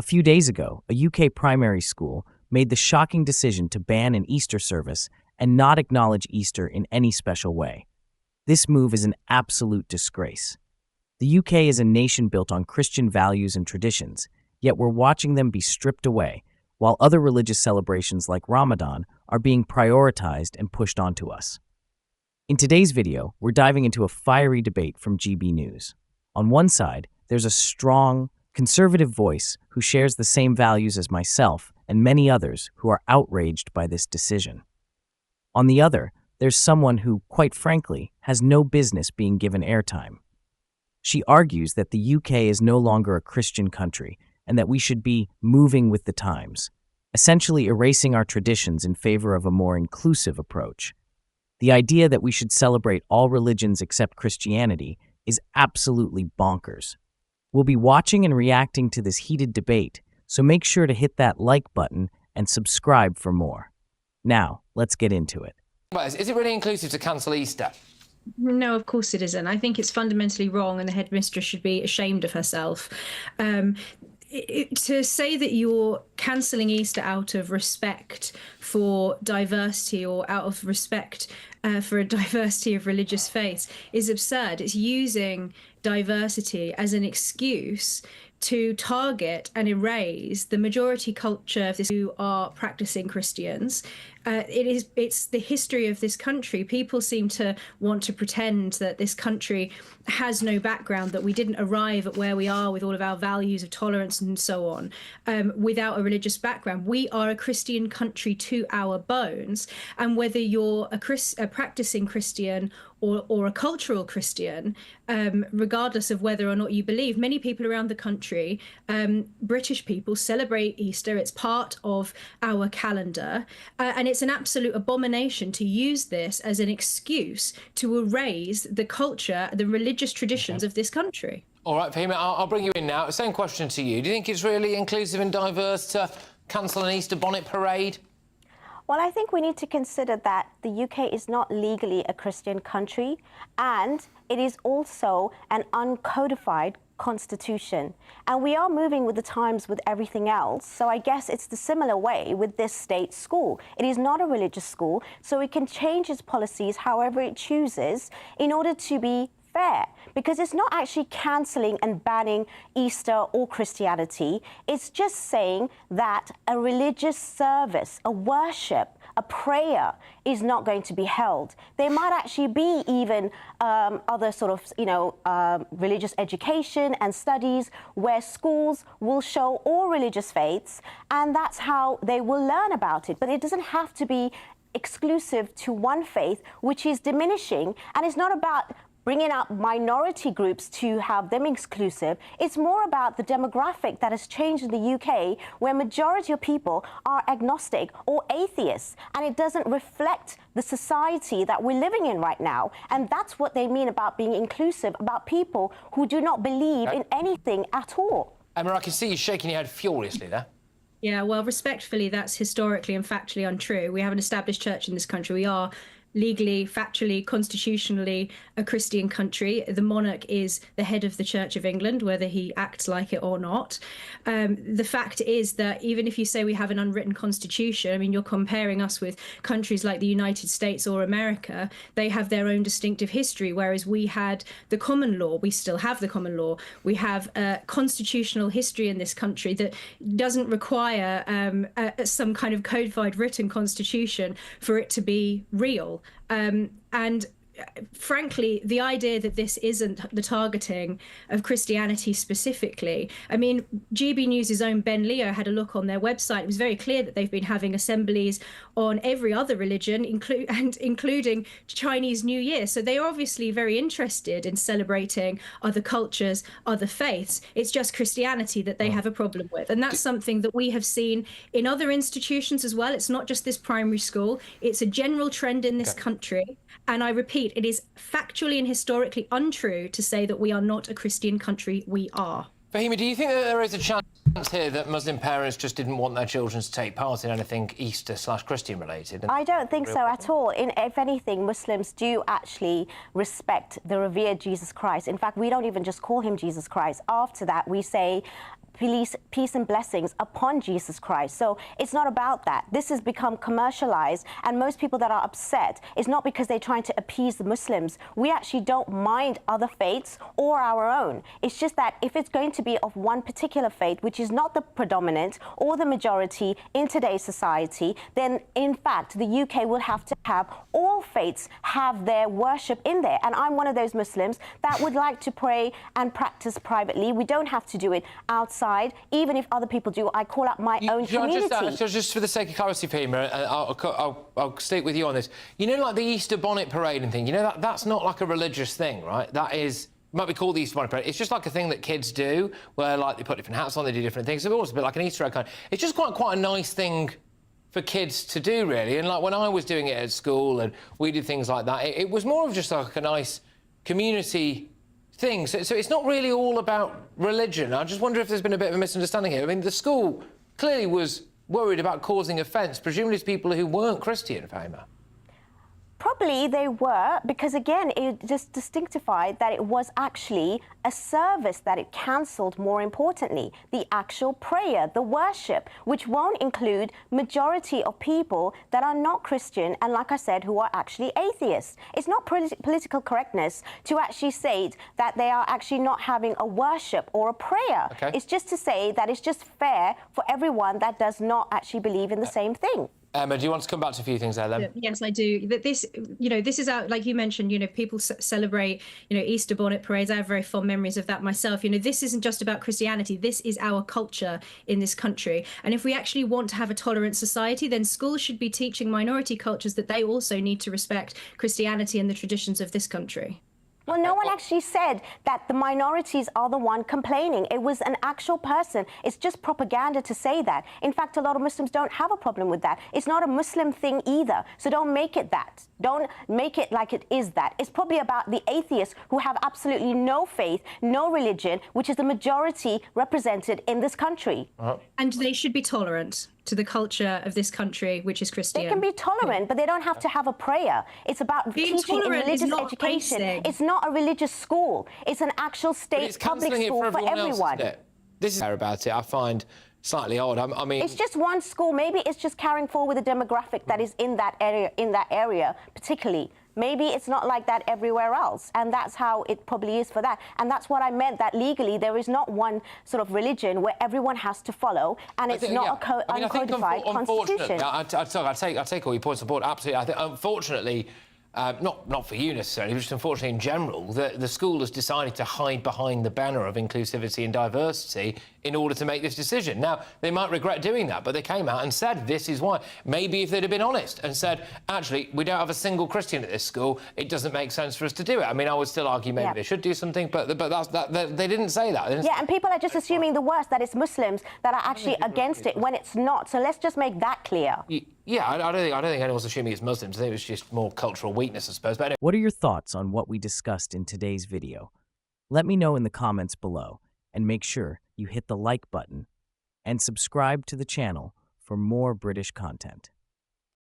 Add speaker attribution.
Speaker 1: few days ago, a UK primary school made the shocking decision to ban an Easter service and not acknowledge Easter in any special way. This move is an absolute disgrace. The UK is a nation built on Christian values and traditions, yet we're watching them be stripped away, while other religious celebrations like Ramadan are being prioritized and pushed onto us. In today's video, we're diving into a fiery debate from GB News. On one side, there's a strong, conservative voice who shares the same values as myself and many others who are outraged by this decision. On the other, there's someone who, quite frankly, has no business being given airtime. She argues that the UK is no longer a Christian country and that we should be moving with the times, essentially erasing our traditions in favor of a more inclusive approach. The idea that we should celebrate all religions except Christianity is absolutely bonkers. We'll be watching and reacting to this heated debate, so make sure to hit that like button and subscribe for more. Now, let's get into it.
Speaker 2: Is it really inclusive to cancel Easter?
Speaker 3: No, of course it isn't. I think it's fundamentally wrong and the headmistress should be ashamed of herself. To say that you're cancelling Easter out of respect for diversity or out of respect for a diversity of religious faiths is absurd. It's using diversity as an excuse to target and erase the majority culture of this who are practicing Christians. It's the history of this country. People seem to want to pretend that this country has no background, that we didn't arrive at where we are with all of our values of tolerance and so on without a religious background. We are a Christian country to our bones, and whether you're a practicing Christian or a cultural Christian, regardless of whether or not you believe, many people around the country, British people, celebrate Easter. It's part of our calendar, and it's an absolute abomination to use this as an excuse to erase the culture, the religious traditions of this country.
Speaker 2: All right, Fahima, I'll bring you in now. Same question to you. Do you think it's really inclusive and diverse to cancel an Easter bonnet parade?
Speaker 4: Well, I think we need to consider that the UK is not legally a Christian country, and it is also an uncodified constitution. And we are moving with the times with everything else. So I guess it's the similar way with this state school. It is not a religious school, so it can change its policies however it chooses in order to be fair, because it's not actually cancelling and banning Easter or Christianity. It's just saying that a religious service, a worship, a prayer is not going to be held. There might actually be even other sort of, religious education and studies where schools will show all religious faiths, and that's how they will learn about it. But it doesn't have to be exclusive to one faith, which is diminishing, and it's not about bringing up minority groups to have them exclusive. It's more about the demographic that has changed in the UK, where majority of people are agnostic or atheists, and it doesn't reflect the society that we're living in right now. And that's what they mean about being inclusive, about people who do not believe in anything at all.
Speaker 2: Emma, I can see you shaking your head furiously there.
Speaker 3: Yeah, well, respectfully, that's historically and factually untrue. We have an established church in this country. We are legally, factually, constitutionally a Christian country. The monarch is the head of the Church of England, whether he acts like it or not. The fact is that even if you say we have an unwritten constitution, I mean, you're comparing us with countries like the United States or America. They have their own distinctive history, whereas we had the common law. We still have the common law. We have a constitutional history in this country that doesn't require some kind of codified written constitution for it to be real. And frankly, the idea that this isn't the targeting of Christianity specifically, I mean, GB News' own Ben Leo had a look on their website. It was very clear that they've been having assemblies on every other religion, including Chinese New Year. So they are obviously very interested in celebrating other cultures, other faiths. It's just Christianity that they have a problem with. And that's something that we have seen in other institutions as well. It's not just this primary school. It's a general trend in this country. And I repeat, it is factually and historically untrue to say that we are not a Christian country. We are.
Speaker 2: Fahima, do you think that there is a chance here that Muslim parents just didn't want their children to take part in anything Easter/Christian related?
Speaker 4: I don't think so at all. If anything, Muslims do actually respect the revered Jesus Christ. In fact, we don't even just call him Jesus Christ. After that, we say peace and blessings upon Jesus Christ. So it's not about that. This has become commercialized, and most people that are upset is not because they're trying to appease the Muslims. We actually don't mind other faiths or our own. It's just that if it's going to be of one particular faith, which is not the predominant or the majority in today's society, then in fact the UK will have to have all faiths have their worship in there. And I'm one of those Muslims that would like to pray and practice privately. We don't have to do it outside, even if other people do. I call up my own community.
Speaker 2: Just for the sake of clarity, Fahima, I'll stick with you on this. You know, like the Easter bonnet parade and thing, you know, that's not like a religious thing, right? That is, might be called the Easter bonnet parade. It's just like a thing that kids do, where like they put different hats on, they do different things. It's almost a bit like an Easter egg kind. It's just quite a nice thing for kids to do, really. And like when I was doing it at school and we did things like that, it was more of just like a nice community thing. So it's not really all about religion. I just wonder if there's been a bit of a misunderstanding here. I mean, the school clearly was worried about causing offence, presumably to people who weren't Christian, Fahima.
Speaker 4: Probably they were, because again, it just distinctified that it was actually a service that it cancelled, more importantly, the actual prayer, the worship, which won't include majority of people that are not Christian and, like I said, who are actually atheists. It's not political correctness to actually say that they are actually not having a worship or a prayer.
Speaker 2: Okay.
Speaker 4: It's just to say that it's just fair for everyone that does not actually believe in the same thing.
Speaker 2: Emma, do you want to come back to a few things there then?
Speaker 3: Yes, I do. This is out, like you mentioned, people celebrate, Easter bonnet parades. I have very fond memories of that myself. This isn't just about Christianity. This is our culture in this country. And if we actually want to have a tolerant society, then schools should be teaching minority cultures that they also need to respect Christianity and the traditions of this country.
Speaker 4: Well, no one actually said that the minorities are the one complaining. It was an actual person. It's just propaganda to say that. In fact, a lot of Muslims don't have a problem with that. It's not a Muslim thing either. So don't make it that. Don't make it like it is that. It's probably about the atheists who have absolutely no faith, no religion, which is the majority represented in this country.
Speaker 3: And they should be tolerant to the culture of this country, which is Christian.
Speaker 4: They can be tolerant, but they don't have to have a prayer. It's about
Speaker 3: Being
Speaker 4: teaching in
Speaker 3: tolerant is
Speaker 4: religious
Speaker 3: not
Speaker 4: education.
Speaker 3: racing.
Speaker 4: It's not a religious school. It's an actual state public school for everyone.
Speaker 2: This is about it. I find slightly odd. I mean,
Speaker 4: it's just one school. Maybe it's just carrying forward with the demographic that is in that area, particularly. Maybe it's not like that everywhere else, and that's how it probably is for that. And that's what I meant, that legally there is not one sort of religion where everyone has to follow, and it's not a uncodified constitution.
Speaker 2: I take all your points on board. Absolutely. I think, unfortunately, not for you necessarily, but just unfortunately in general, the school has decided to hide behind the banner of inclusivity and diversity in order to make this decision. Now, they might regret doing that, but they came out and said this is why. Maybe if they'd have been honest and said, actually, we don't have a single Christian at this school, it doesn't make sense for us to do it. I mean, I would still argue maybe they should do something, but they didn't say that.
Speaker 4: And people are just assuming the worst, that it's Muslims that are actually against it when it's not. So let's just make that clear.
Speaker 2: Yeah, I don't think anyone's assuming it's Muslims. I think it was just more cultural weakness, I suppose. But anyway.
Speaker 1: What are your thoughts on what we discussed in today's video? Let me know in the comments below, and make sure you hit the like button and subscribe to the channel for more British content.